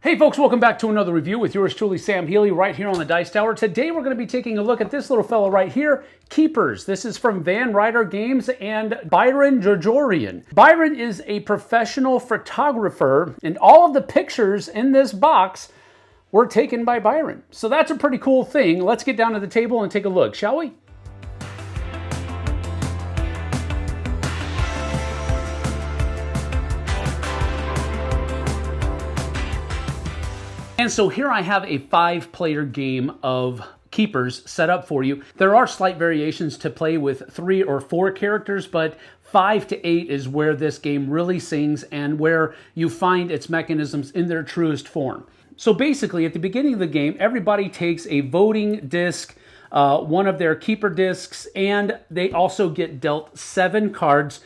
Hey folks, welcome back to another review with yours truly, Sam Healey, right here on the Dice Tower. Today we're going to be taking a look at this little fella right here, Keepers. This is from Ryder Games and Byron Jorjorian. Byron is a professional photographer, and all of the pictures in this box were taken by Byron. So that's a pretty cool thing. Let's get down to the table and take a look, shall we? And so here I have a 5-player game of Keepers set up for you. There are slight variations to play with 3 or 4 characters, but 5 to 8 is where this game really sings and where you find its mechanisms in their truest form. So basically, at the beginning of the game, everybody takes a voting disc, one of their keeper discs, and they also get dealt 7 cards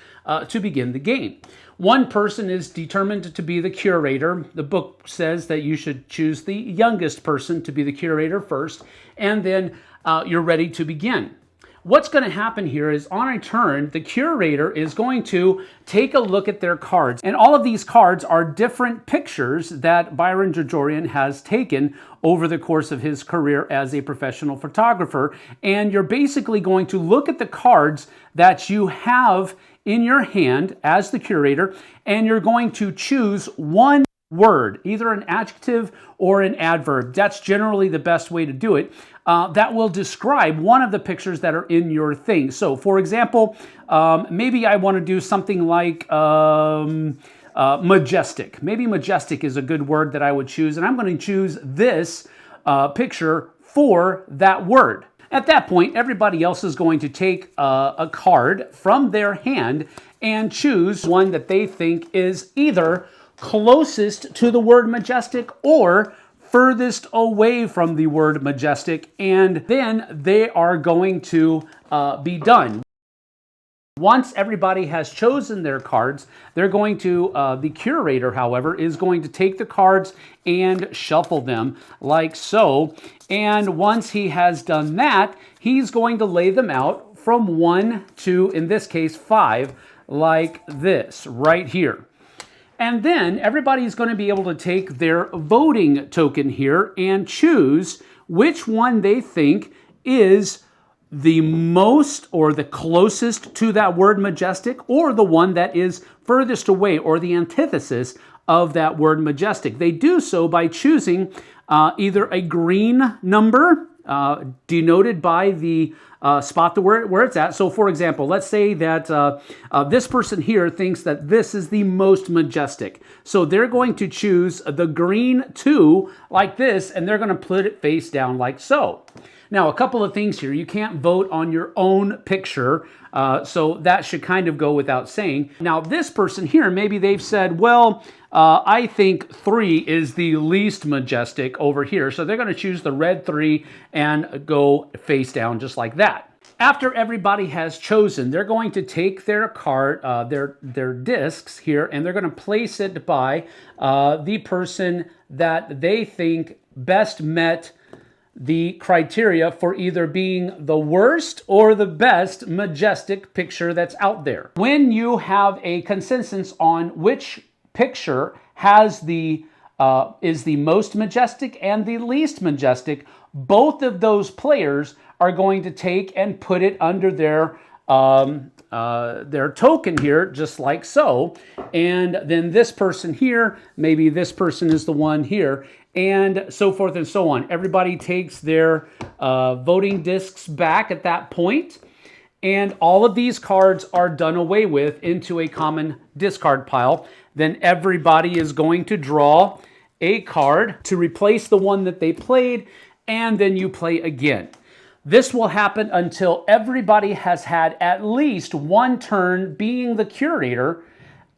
to begin the game. One person is determined to be the curator. The book says that you should choose the youngest person to be the curator first, and then you're ready to begin. What's going to happen here is on a turn, the curator is going to take a look at their cards. And all of these cards are different pictures that Byron Jorjorian has taken over the course of his career as a professional photographer. And you're basically going to look at the cards that you have in your hand as the curator, and you're going to choose one word, either an adjective or an adverb. That's generally the best way to do it. That will describe one of the pictures that are in your thing. So, for example, maybe I want to do something like majestic. Maybe majestic is a good word that I would choose, and I'm going to choose this picture for that word. At that point, everybody else is going to take a card from their hand and choose one that they think is either closest to the word majestic or furthest away from the word majestic, and then they are going to be done. Once everybody has chosen their cards, they're going to, the curator, however, is going to take the cards and shuffle them like so. And once he has done that, he's going to lay them out from 1 to, in this case, 5, like this, right here. And then everybody's going to be able to take their voting token here and choose which one they think is the most or the closest to that word majestic, or the one that is furthest away, or the antithesis of that word majestic. They do so by choosing either a green number denoted by the spot where it's at. So for example, let's say that this person here thinks that this is the most majestic. So they're going to choose the green 2 like this, and they're going to put it face down like so. Now, a couple of things here. You can't vote on your own picture, so that should kind of go without saying. Now, this person here, maybe they've said, well, I think 3 is the least majestic over here, so they're going to choose the red 3 and go face down just like that. After everybody has chosen, they're going to take their card, their discs here, and they're going to place it by the person that they think best met the criteria for either being the worst or the best majestic picture that's out there. When you have a consensus on which picture has is the most majestic and the least majestic, both of those players are going to take and put it under their token here, just like so. And then this person here, maybe this person is the one here, and so forth and so on. Everybody takes their voting discs back at that point, and all of these cards are done away with into a common discard pile. Then everybody is going to draw a card to replace the one that they played, and then you play again. This will happen until everybody has had at least one turn being the curator,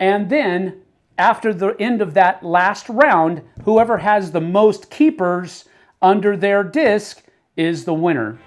and then after the end of that last round, whoever has the most keepers under their disc is the winner.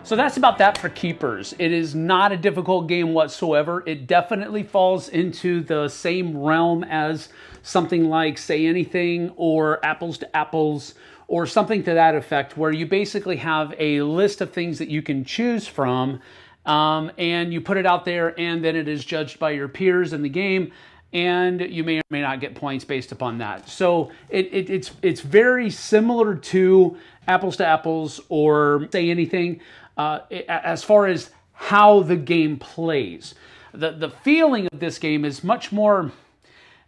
So that's about that for Keepers. It is not a difficult game whatsoever. It definitely falls into the same realm as something like Say Anything or Apples to Apples or something to that effect, where you basically have a list of things that you can choose from, and you put it out there, and then it is judged by your peers in the game, and you may or may not get points based upon that. So it's very similar to Apples or Say Anything as far as how the game plays. The feeling of this game is much more,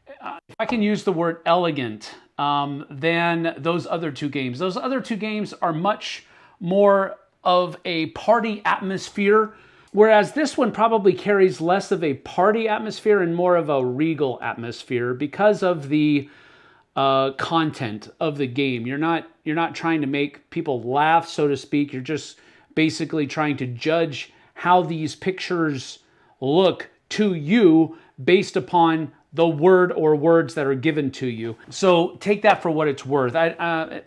if I can use the word elegant, than those other two games. Those other two games are much more of a party atmosphere, whereas this one probably carries less of a party atmosphere and more of a regal atmosphere because of the content of the game. You're not trying to make people laugh, so to speak. You're just basically trying to judge how these pictures look to you based upon the word or words that are given to you. So take that for what it's worth. I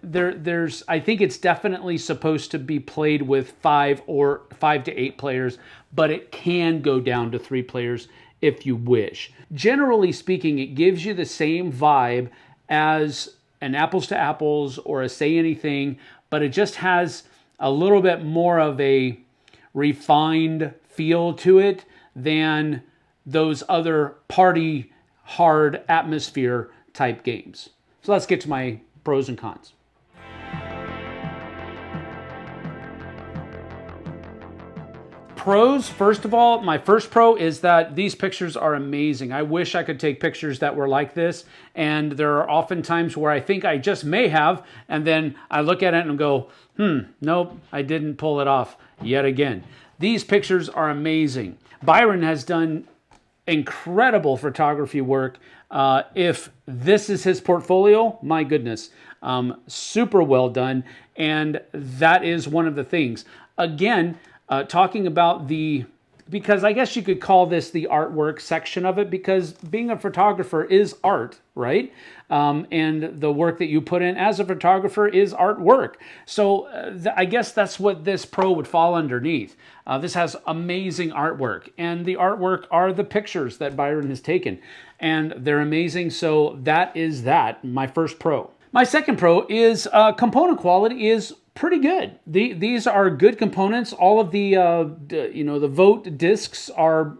think it's definitely supposed to be played with 5 to 8 players, but it can go down to 3 players if you wish. Generally speaking, it gives you the same vibe as an Apples to Apples or a Say Anything, but it just has a little bit more of a refined feel to it than those other party hard atmosphere type games. So let's get to my pros and cons. Pros, first of all, my first pro is that these pictures are amazing. I wish I could take pictures that were like this, and there are often times where I think I just may have, and then I look at it and go, nope, I didn't pull it off yet again. These pictures are amazing. Byron has done incredible photography work. If this is his portfolio, my goodness, super well done. And that is one of the things. Again, talking about because I guess you could call this the artwork section of it, because being a photographer is art, right? And the work that you put in as a photographer is artwork. So I guess that's what this pro would fall underneath. This has amazing artwork, and the artwork are the pictures that Byron has taken, and they're amazing. So that is my first pro. My second pro is component quality is pretty good. These are good components. All of the the vote discs are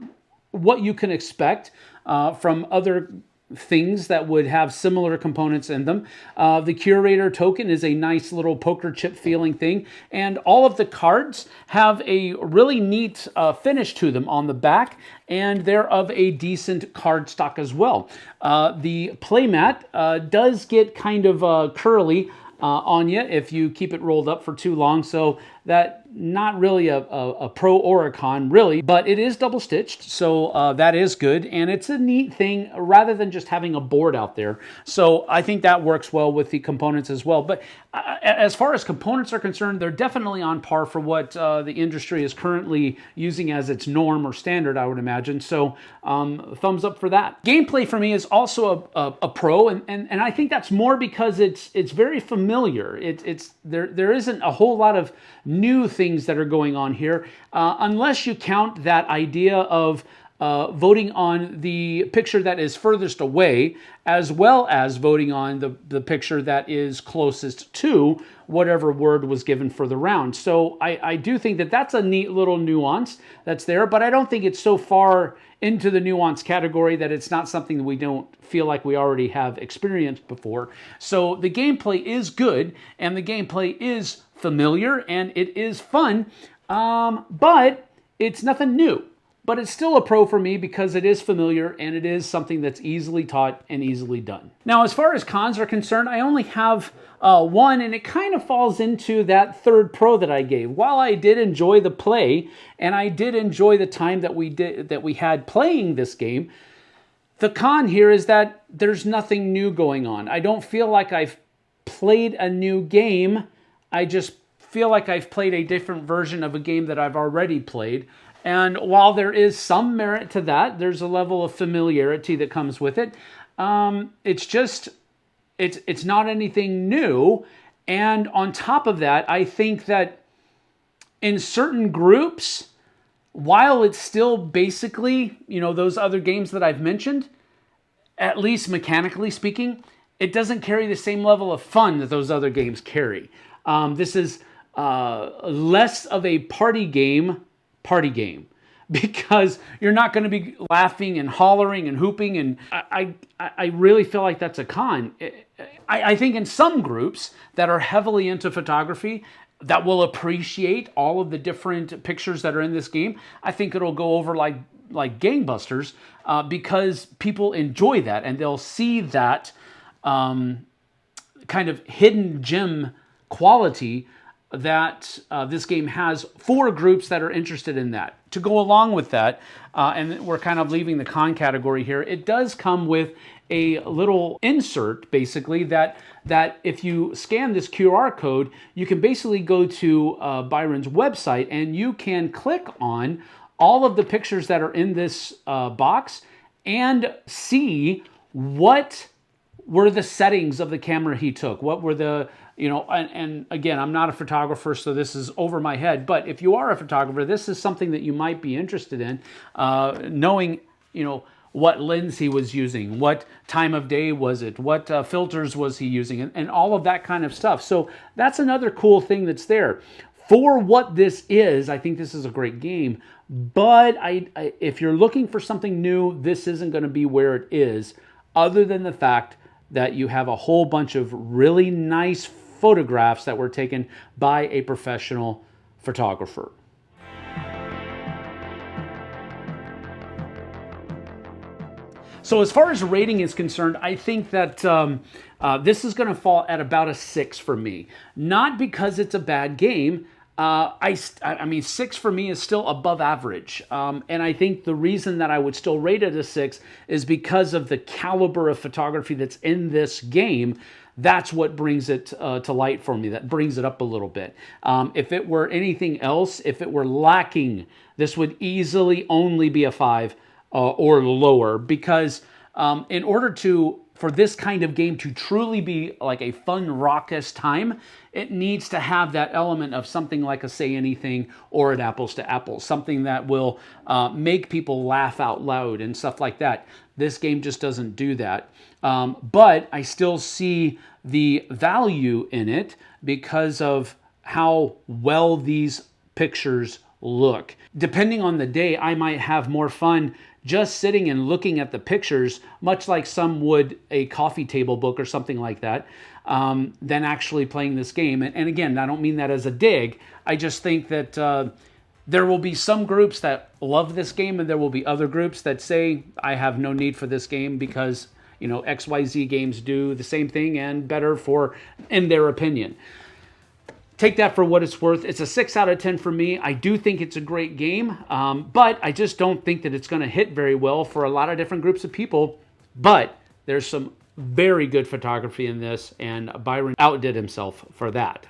what you can expect from other things that would have similar components in them. The curator token is a nice little poker chip feeling thing, and all of the cards have a really neat finish to them on the back, and they're of a decent card stock as well. The playmat does get kind of curly on you if you keep it rolled up for too long, so that not really a pro or a con really, but it is double stitched, so that is good, and it's a neat thing rather than just having a board out there. So I think that works well with the components as well. But as far as components are concerned, they're definitely on par for what the industry is currently using as its norm or standard, I would imagine. So thumbs up for that. Gameplay for me is also a pro, and I think that's more because it's very familiar. There isn't a whole lot of new things that are going on here, unless you count that idea of voting on the picture that is furthest away, as well as voting on the picture that is closest to whatever word was given for the round. So I do think that that's a neat little nuance that's there, but I don't think it's so far into the nuance category that it's not something that we don't feel like we already have experienced before. So the gameplay is good, and the gameplay is familiar, and it is fun, but it's nothing new. But it's still a pro for me because it is familiar and it is something that's easily taught and easily done. Now, as far as cons are concerned, I only have one, and it kind of falls into that third pro that I gave. While I did enjoy the play and I did enjoy the time that we had playing this game, the con here is that there's nothing new going on. I don't feel like I've played a new game. I just feel like I've played a different version of a game that I've already played. And while there is some merit to that, there's a level of familiarity that comes with it. It's not anything new. And on top of that, I think that in certain groups, while it's still basically, those other games that I've mentioned, at least mechanically speaking, it doesn't carry the same level of fun that those other games carry. This is less of a party game party game, because you're not going to be laughing and hollering and hooping. And I really feel like that's a con. I think in some groups that are heavily into photography, that will appreciate all of the different pictures that are in this game, I think it'll go over like gangbusters, because people enjoy that and they'll see that kind of hidden gem quality that this game has for groups that are interested in that. To go along with that, and we're kind of leaving the con category here, it does come with a little insert, basically, that if you scan this QR code, you can basically go to Byron's website and you can click on all of the pictures that are in this box and see what were the settings of the camera he took, what were the, and again, I'm not a photographer, so this is over my head, but if you are a photographer, this is something that you might be interested in, knowing, what lens he was using, what time of day was it, what filters was he using, and all of that kind of stuff. So that's another cool thing that's there. For what this is, I think this is a great game, but if you're looking for something new, this isn't going to be where it is, other than the fact that you have a whole bunch of really nice photographs that were taken by a professional photographer. So as far as rating is concerned, I think that this is going to fall at about a 6 for me. Not because it's a bad game. I mean, 6 for me is still above average. And I think the reason that I would still rate it a 6 is because of the caliber of photography that's in this game. That's what brings it to light for me. That brings it up a little bit. If it were anything else, if it were lacking, this would easily only be a 5 or lower, because in order for this kind of game to truly be like a fun, raucous time, it needs to have that element of something like a Say Anything or an Apples to Apples, something that will make people laugh out loud and stuff like that. This game just doesn't do that. But I still see the value in it because of how well these pictures look. Depending on the day, I might have more fun just sitting and looking at the pictures, much like some would a coffee table book or something like that, than actually playing this game. And again, I don't mean that as a dig. I just think that there will be some groups that love this game, and there will be other groups that say, I have no need for this game because, XYZ games do the same thing and better in their opinion. Take that for what it's worth. It's a 6 out of 10 for me. I do think it's a great game, but I just don't think that it's going to hit very well for a lot of different groups of people. But there's some very good photography in this, and Byron outdid himself for that.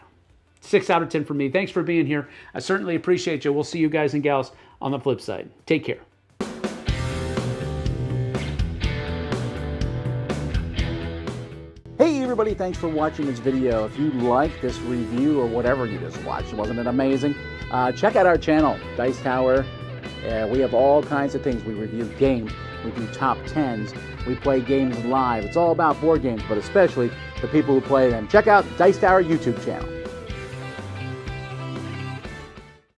6 out of 10 for me. Thanks for being here. I certainly appreciate you. We'll see you guys and gals on the flip side. Take care. Hey everybody, thanks for watching this video. If you like this review or whatever you just watched, wasn't it amazing? Check out our channel, Dice Tower. We have all kinds of things. We review games, we do top 10s, we play games live. It's all about board games, but especially the people who play them. Check out Dice Tower YouTube channel.